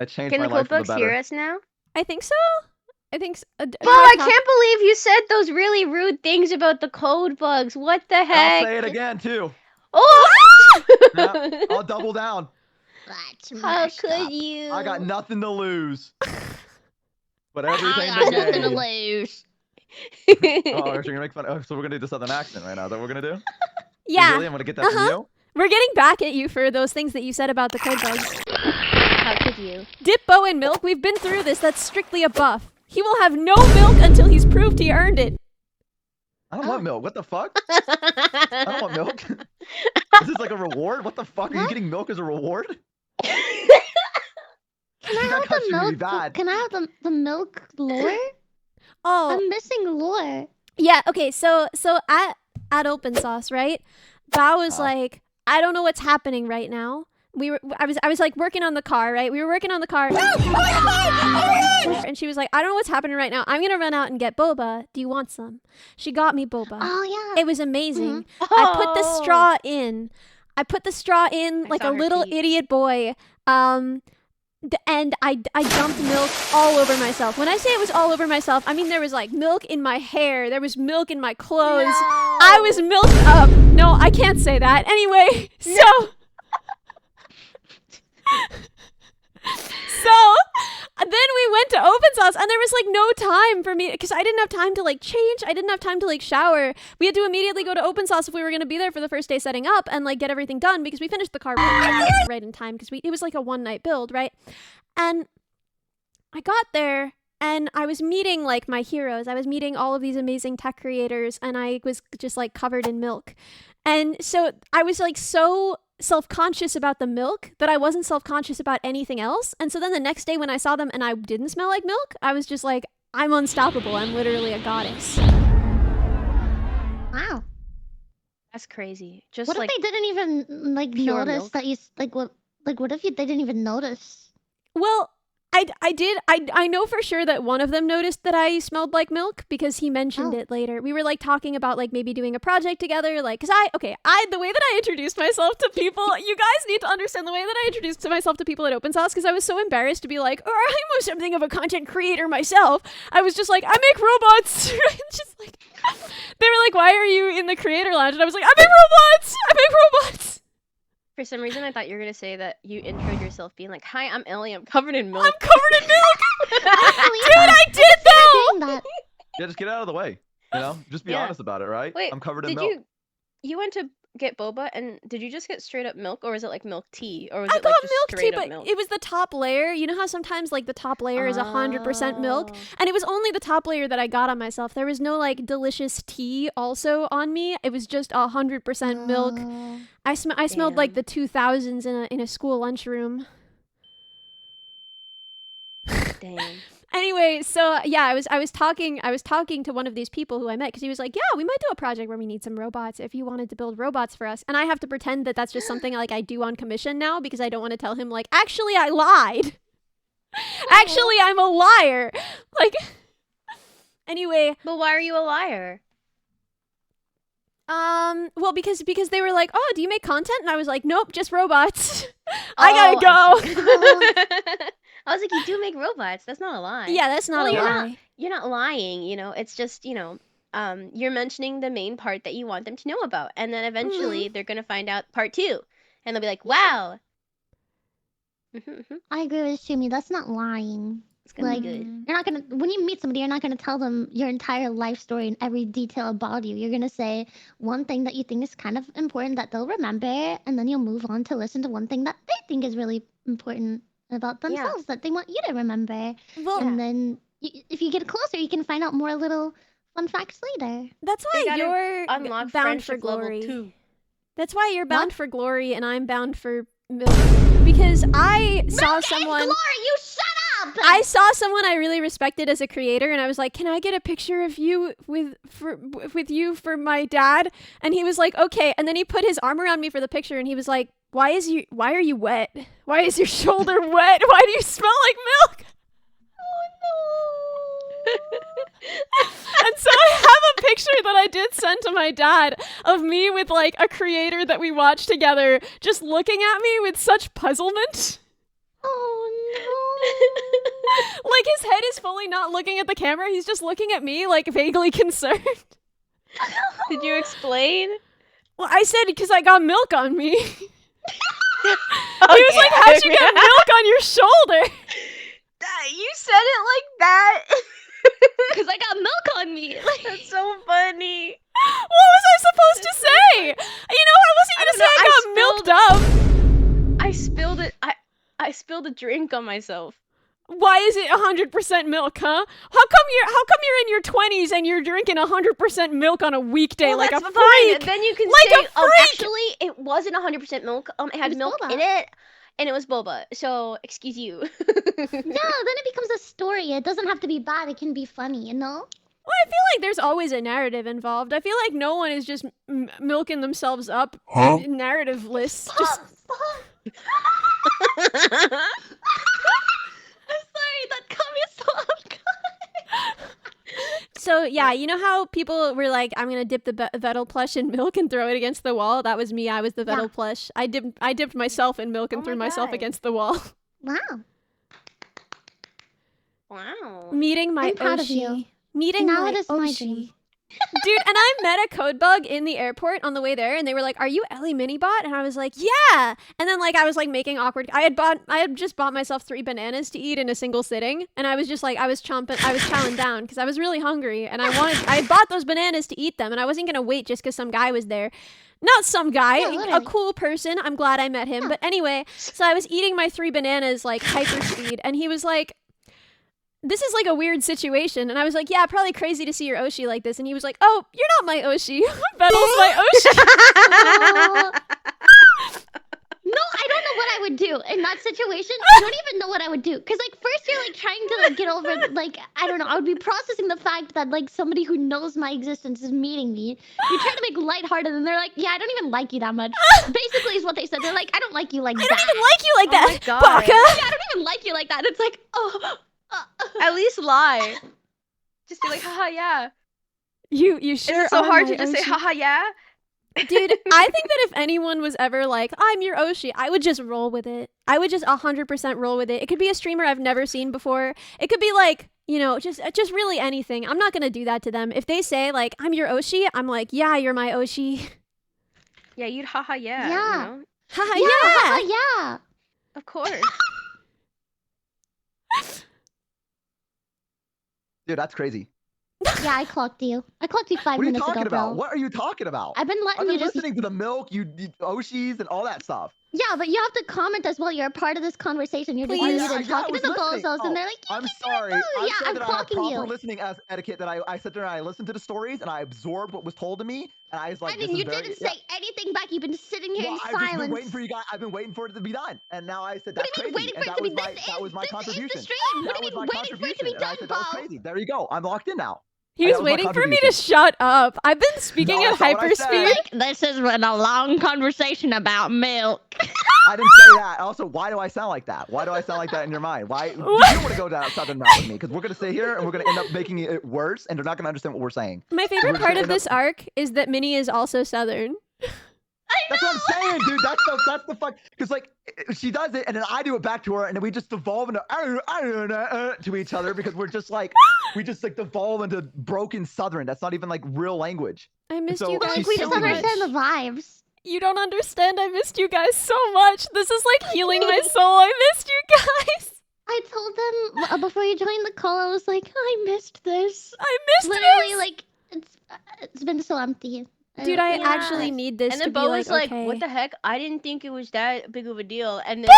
I changed Can my the life code for the bugs hear better. us now? I think so. I think so. Bo, I can't believe you said those really rude things about the code bugs. What the And heck? I'll say it again too. Oh! Yeah, I'll double down. That's How messed could up. you? I got nothing to lose. But everything I to got nothing to gain. lose. Oh, you're gonna make fun. Oh, so we're gonna do the southern accent right now. Is that what we're gonna do? Yeah. Really? I'm gonna get that from you? We're getting back at you for those things that you said about the code bugs. How could you? Dip Bo in milk. We've been through this. That's strictly a buff. He will have no milk until he's proved he earned it. I don't want milk. What the fuck? I don't want milk. Is this like a reward? What the fuck? Are you getting milk as a reward? Can I That have got the you really milk? bad. Can I have the milk lore? Oh, I'm missing lore. yeah. Okay. So at Open Sauce, right? Bao was like, I don't know what's happening right now. I was like working on the car, right? We were working on the car. And she was like, I don't know what's happening right now. I'm gonna run out and get boba. Do you want some? She got me boba. Oh yeah. It was amazing. Oh. I put the straw in. Like saw a her little tweet. idiot boy. And I dumped milk all over myself. When I say it was all over myself, I mean there was like milk in my hair. There was milk in my clothes. No. I was milked up. No, I can't say that. Anyway, so then we went to Open Sauce and there was like no time for me because I didn't have time to like change. I didn't have time to like shower. We had to immediately go to Open Sauce if we were going to be there for the first day setting up and like get everything done because we finished the car right in time because it was like a one night build, right? And I got there and I was meeting like my heroes. I was meeting all of these amazing tech creators and I was just like covered in milk. And so I was like so self-conscious about the milk that I wasn't self-conscious about anything else. And so then the next day when I saw them and I didn't smell like milk, I was just like, I'm unstoppable. I'm literally a goddess. Wow. That's crazy. Just What like if they didn't even like pure notice milk? that you like what? Like what if they didn't even notice? Well, I know for sure that one of them noticed that I smelled like milk because he mentioned it later. We were like talking about like maybe doing a project together, like because the way that I introduced myself to people, you guys need to understand the way that I introduced myself to people at Open Sauce because I was so embarrassed to be like, oh, I'm something of a content creator myself. I was just like, I make robots. Just like they were like, why are you in the creator lounge? And I was like, I make robots. For some reason, I thought you were gonna say that you introed yourself being like, "Hi, I'm Ellie. I'm covered in milk." I'm covered in milk. Dude, I did though. that. Yeah, just get out of the way. You know, just be Yeah. honest about it, right? Wait, I'm covered in did milk. you went to get boba and did you just get straight up milk or was it like milk tea or was I it like got just milk tea, straight up but milk? it was the top layer. You know how sometimes like the top layer is 100% milk? Oh. And it was only the top layer that I got on myself. There was no like delicious tea also on me. It was just 100% milk. I smelled like the 2000s in a school lunchroom. Damn. Anyway, so yeah, I was talking to one of these people who I met because he was like, yeah, we might do a project where we need some robots if you wanted to build robots for us. And I have to pretend that that's just something like I do on commission now because I don't want to tell him like, actually I lied. Actually, I'm a liar. Like, anyway. But why are you a liar? Well, because they were like, oh, do you make content? And I was like, nope, just robots. I gotta go. I was like, you do make robots. That's not a lie. Yeah, that's not a lie. You're not lying, you know. It's just, you know, you're mentioning the main part that you want them to know about. And then eventually they're going to find out part 2. And they'll be like, wow. I agree with Shumi. That's not lying. It's going to Like, be good. you're not gonna, when you meet somebody, you're not gonna tell them your entire life story and every detail about you. You're gonna say one thing that you think is kind of important that they'll remember, and then you'll move on to listen to one thing that they think is really important about themselves that they want you to remember. Well, And then if you get closer, you can find out more little fun facts later. that's why gotta you're Unlock bound for friendship level glory. 2. That's why you're bound for glory and I'm bound for milk. Because I saw someone. Glory, you shut up! I saw someone I really respected as a creator, and I was like, "Can I get a picture of you with you for my dad?" And he was like, "Okay." And then he put his arm around me for the picture, and he was like, Why are you wet? Why is your shoulder wet? Why do you smell like milk?" And so I have a picture that I did send to my dad of me with like a creator that we watched together just looking at me with such puzzlement. Oh Like his head is fully not looking at the camera. He's just looking at me, like vaguely concerned. Did you explain? Well, I said because I got milk on me. He Okay, was like, "How'd you get milk on your shoulder?" You said it like that. Because I got milk on me. That's so funny. What was I supposed to say? You know, I wasn't gonna say I got milked up. I spilled it. I spilled a drink on myself. Why is it 100% milk, huh? How come you're in your 20s and you're drinking 100% milk on a weekday like a that's freak? fine. Then you can Like a say, freak! actually, it wasn't 100% milk. It had was milk boba. in it, and it was boba. So, excuse you. No, then it becomes a story. It doesn't have to be bad. It can be funny, you know? Well, I feel like there's always a narrative involved. I feel like no one is just milking themselves up narrative-less. Just I'm sorry, that caught me so off guard. So yeah, you know how people were like, "I'm gonna dip the Vettel plush in milk and throw it against the wall." That was me. I was the Vettel plush. I dipped myself in milk and Oh threw my myself God. against the wall. Wow. Wow. Meeting my I'm proud of Oshi. you. Meeting Now my it is my Oshi. dream. Dude, and I met a code bug in the airport on the way there, and they were like, "Are you Ellie Minibot?" And I was like, "Yeah." And then like I was like making awkward. I had just bought myself 3 bananas to eat in a single sitting, and I was just like I was chowing down because I was really hungry, and I had bought those bananas to eat them, and I wasn't gonna wait just because some guy was there. Not some guy, Yeah, a literally. cool person. I'm glad I met him. Yeah. But anyway, so I was eating my 3 bananas like hyper speed, and he was like, "This is like a weird situation." And I was like, "Yeah, probably crazy to see your Oshi like this." And he was like, "Oh, you're not my Oshi. Vettel's my Oshi." Oh. No, I don't know what I would do in that situation. I don't even know what I would do. Because, like, first you're, like, trying to, like, get over, like, I don't know. I would be processing the fact that, like, somebody who knows my existence is meeting me. You're trying to make lighthearted, and they're like, yeah, I don't even like you that much. Basically is what they said. They're like, I don't like you like I that. don't even like you like Oh my that, God. Baka. Yeah, I don't even like you like that. It's like, At least lie. Just be like, haha, yeah. You sure Is it so are hard my to just say, Oshi. haha, yeah? Dude, I think that if anyone was ever like, "I'm your Oshi," I would just roll with it. I would just 100% roll with it. It could be a streamer I've never seen before. It could be like, you know, just really anything. I'm not gonna do that to them. If they say like, "I'm your Oshi," I'm like, "Yeah, you're my Oshi." Yeah, you'd haha, yeah. Yeah. You know? Haha, yeah. yeah. Of course. Dude, that's crazy. Yeah, I clocked you. I clocked you 5 What are you minutes talking ago, about? bro. What are you talking about? I've been I've letting been you just... listening to the milk, you Oshis, and all that stuff. Yeah, but you have to comment as well. You're a part of this conversation. You're just Please. muted, talking to the listening. bozos, and they're like, I'm "You sorry. can do it too." I'm Yeah, saying I'm that I have clocking proper you. listening as etiquette, that I sat there and I listened to the stories and I absorbed what was told to me, and I was like, I mean, this you is very, didn't say anything back. You've been sitting here Well, in I've just been silence. waiting for you guys. I've been waiting for it to be done, and now I said What that's do you mean crazy, waiting and for it that to be was my done? that was my This is contribution. the stream. What That do you was my mean waiting for it to be contribution, and I done, said that was Paul? crazy. There you go. I'm locked in now. He That was was my waiting for me to contribution. shut up. I've been speaking No, at that's not what I hyperspeed. said. This has been a long conversation about milk. I didn't say that. Also, why do I sound like that? Why do I sound like that in your mind? Why? You don't want to go down southern route with me, because we're gonna sit here and we're gonna end up making it worse, and they're not gonna understand what we're saying. My We're favorite just part gonna of end up- this arc is that Minnie is also Southern. That's what I'm saying, dude. That's the fuck. Because like she does it, and then I do it back to her, and then we just devolve into to each other because we just devolve into broken Southern. That's not even like real language. I missed So you guys she's We so just so much. understand the vibes. You don't understand. I missed you guys so much. This is like healing my soul. I missed you guys. I told them before you joined the call, I was like, I missed this. I missed Literally, this. like, it's been so empty. Dude, I Yeah. actually need this And to then be Bo like, was like, okay. what the heck? I didn't think it was that big of a deal. And then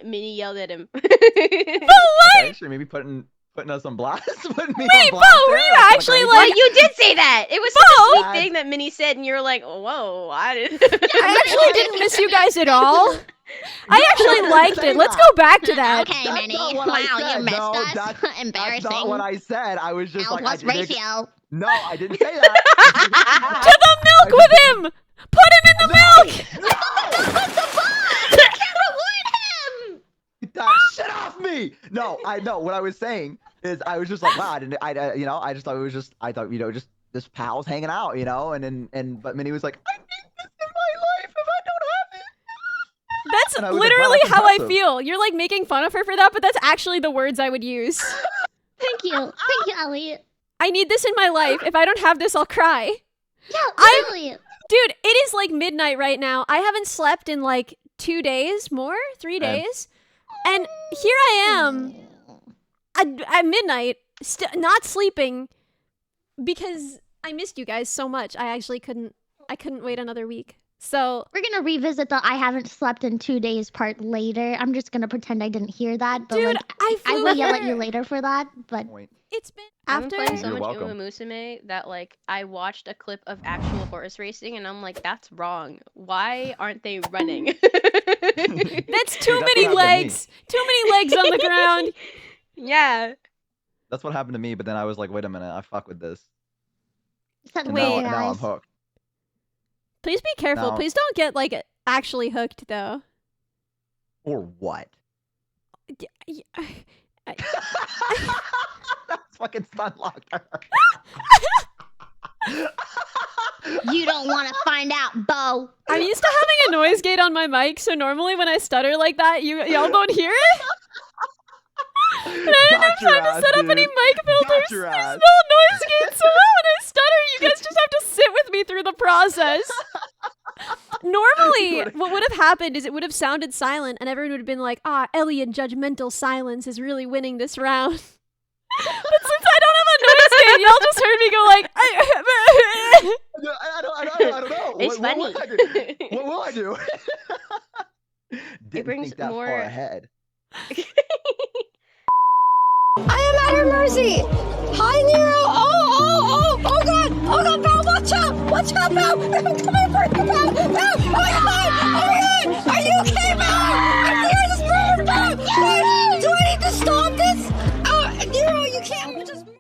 Minnie yelled at him. Okay, sure, maybe putting us on blast. Putting me on Wait, blast Bo, were there? you That's actually kinda Well, like- you did say that. It was such a Bo! sweet thing that Minnie said, and you were like, whoa, I didn't. I actually didn't miss you guys at all. I actually liked it. Let's go back to that. Okay, That's Minnie. not what I Wow, said. you missed No, us. that's Embarrassing. not what I said. I was just like, What's ratio? No, I didn't say that. To the milk with him. Put him in the milk. I can't reward him! Get that shit off me! No, I know what I was saying is I was just like, wow, I just thought it was just, I thought, just this pal's hanging out, but Minnie was like, I need this in my life if I don't have it. That's That's And I was like, wow, literally that's how I impressive. feel. You're like making fun of her for that, but that's actually the words I would use. Thank you, Ellie. I need this in my life. If I don't have this, I'll cry. Yeah, I'm- literally. Dude, it is like midnight right now. I haven't slept in like 2 days, 3 days. And here I am at midnight, not sleeping because I missed you guys so much. I couldn't wait another week. So We're gonna revisit the I haven't slept in 2 days part later. I'm just gonna pretend I didn't hear that. But dude, like, I I flew will yell at here. you later for that. But Point. It's been I'm after playing so You're much welcome. Uma Musume that like I watched a clip of actual horse racing and I'm like, that's wrong. Why aren't they running? That's too That's many what happened to me. legs. Too many legs on the ground. Yeah. That's what happened to me, but then I was like, wait a minute, I fuck with this. set And Wait. now, your and now I'm eyes. hooked. Please be careful. No. Please don't get like actually hooked though. Or what? That's fucking stun locked her. You don't want to find out, Bo. I'm used to having a noise gate on my mic, so normally when I stutter like that, y'all don't hear it. And I didn't have time to set up any mic filters. Got your There's ass. no noise gate, so when I stutter, you guys just have to sit with me through the process. Normally, what would have happened is it would have sounded silent, and everyone would have been like, Ellie in judgmental silence is really winning this round. But since I don't have a noise gate, y'all just heard me go like, I don't know. It's what funny. will I do? What will I do? Didn't brings think that more- far ahead. I am at her mercy. Hi, Nero. Oh God. Oh God, Val, watch out. Watch out, Val. Come here for it, Val. Val, oh my God. Oh my God. Are you okay, Val? I'm here, this bird, Val. Do I need to stop this? Nero, you can't just...